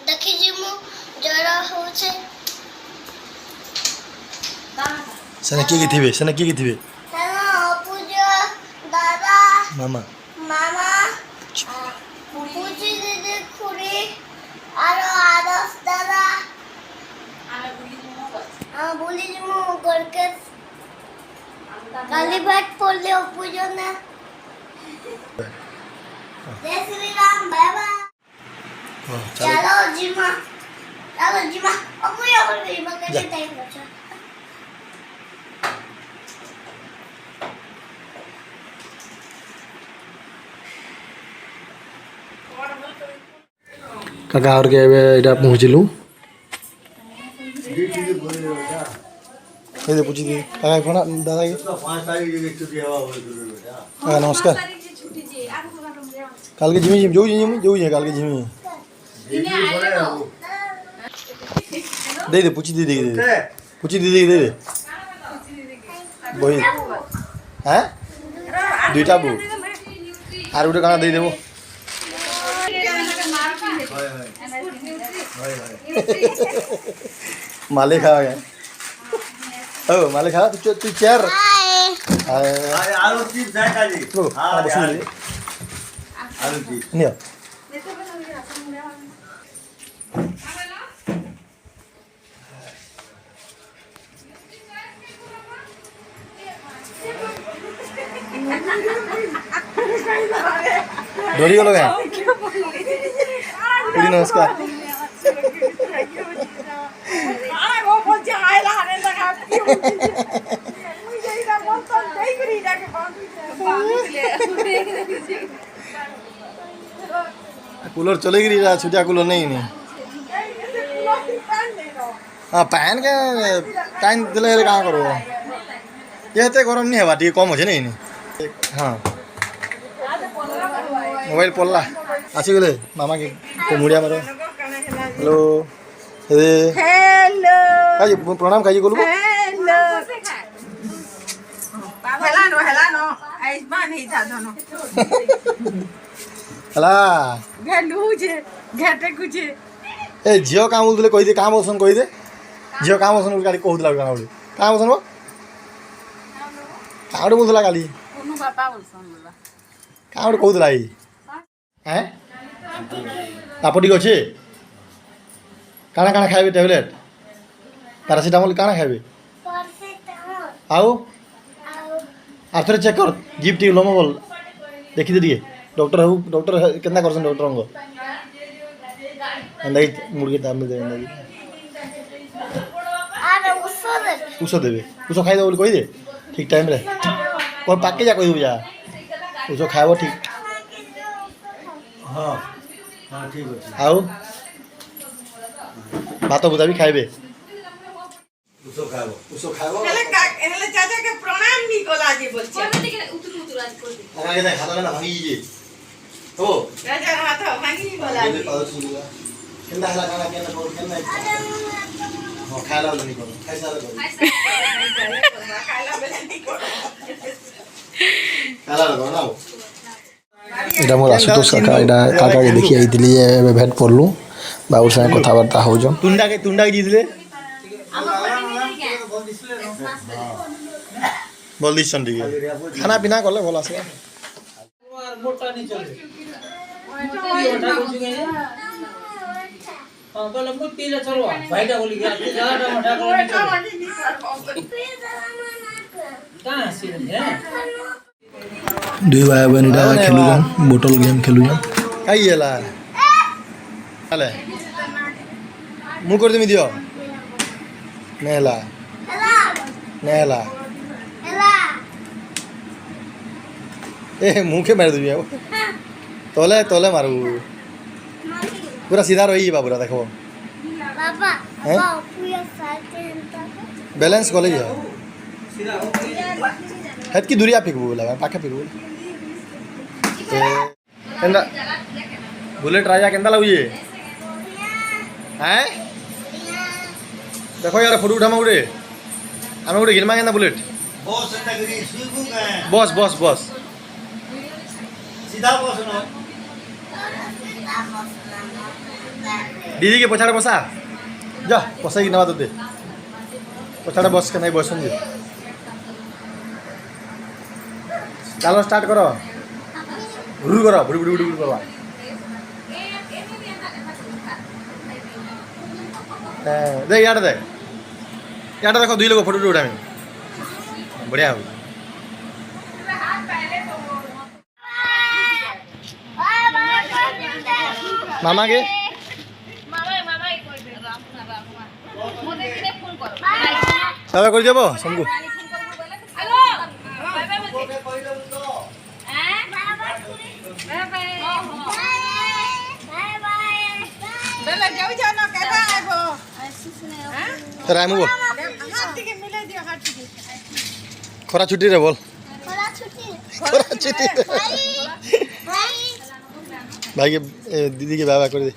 देखि जिमु जरा होছে सेना की थिबे सेना पूजा दादा मामा पूजी दीदी खुरी आरो आदर्श दादा बोली जिमु करके काली बैठ पड़ले पूजा ने जय श्री राम बाय बाय चलो जिमा अब ये और जिमा के टाइम बचा काका और के एटा पहुंचलु ए पूछी दी काका कोना दादा के 5 तारीख के छुट्टी हवा हो बेटा नमस्कार काल के जिमी जो काल के जिमी दे पूछी दीदी दे वही हैं दुईटा बु आर उठे काना दे देबो माले खा गया ओ माले खा तू चेयर हाय आलू चिप्स है काजी हां आलू चिप्स नियो डोरी गलो गया नमस्कार कूलर चलेगी छुटिया कूलर नहीं हाँ पैन के टाइम दिले कहाँ करो ये गरम नहीं है टी कम अच्छे नहीं हाँ मोबाइल पड़ला आसीगले मामा के मुड़िया मारो हेलो हेलो प्रणाम खाई गलु हला ए झियो काम बोलते कही दे काम बोलसन कही दे झियो काम बोलसन गाड़ी कहूला गाना बोली काम बोलसन बो काउड बोलला गाली कोनु बापा बोलसन बोला काउड कहूला ई हैं आपटी अछि काना काना खाइबे टैबलेट पैरासिटामोल काना खाइबे आओ आथरे चेक कर गिफ्ट लोमो बोल देखि दे दिए डॉक्टर केतना करसन डॉक्टर को अंदाई मुर्गी दाम दे अंदाई अरे उसो देबे उसो खाइ दे बोल कहि दे ठीक टाइम रे कोन पाके जा कहि दे जा उसो खाइबो ठीक हां हां ठीक अछि आओ भात बुदा भी खाइबे उसो खाइबो हेले चाचा के प्रणाम नी कोला जी बोल छै उतर आज कर दे आगे दे खाता ना भांगी जे ओ चाचा हाथ भांगी नी बोला जी केंदा हला काना केना बोल केना हो खाला नी को खाइसा रे खाला बेला नी को खाला रे ना एटा मोर आशुतोष काका एटा काका के देखि आई दिली भेट पड़लु बाबू से कथा वार्ता हो जो तुंडा के दी दिले बोल दी चंडी खाना पीना करले भला से मोटा नहीं चले मोटा कुछ गए हां बोले मुट्ठी ले चलो भाईटा बोली गया ज्यादा मोटा करो कहां से है दुई भाई बहन इटा खेलु जाम बोतल गेम खेलु जाम आइएला आले मु कर देमी दियो नेला ए मुंह के मार दियो तोले मारू पूरा सीधा रही बाबूरा देखो बाबा पूरा साथे बैलेंस कॉलेज है हेड की दूरिया फेंकबो लगा पाके फेंकबो केंदा बुलेट राजा केंदा लागुए हैं देखो यार फोटो उठा उड़े आमे उड़े गिरमा केंदा बुलेट बॉस तगरी सुगु गए बॉस सीधा बॉस न दीदी के पछाड़े बसा जा बसाई नवा दे पछाड़े बस के नहीं बसन जे चलो स्टार्ट करो गुरु करो बुड़ी बुड़ी बुड़ी बाबा दे यार देखो दुई लोग फोटो उठा बढ़िया हो मामा के सब कर देबो समगु बेला जाऊ जाओ ना केदा आइबो तर आइमु हाथ के मिले दियो हाथ के खरा छुट्टी रे बोल खरा छुट्टी भाई के दीदी के बाबा कर दे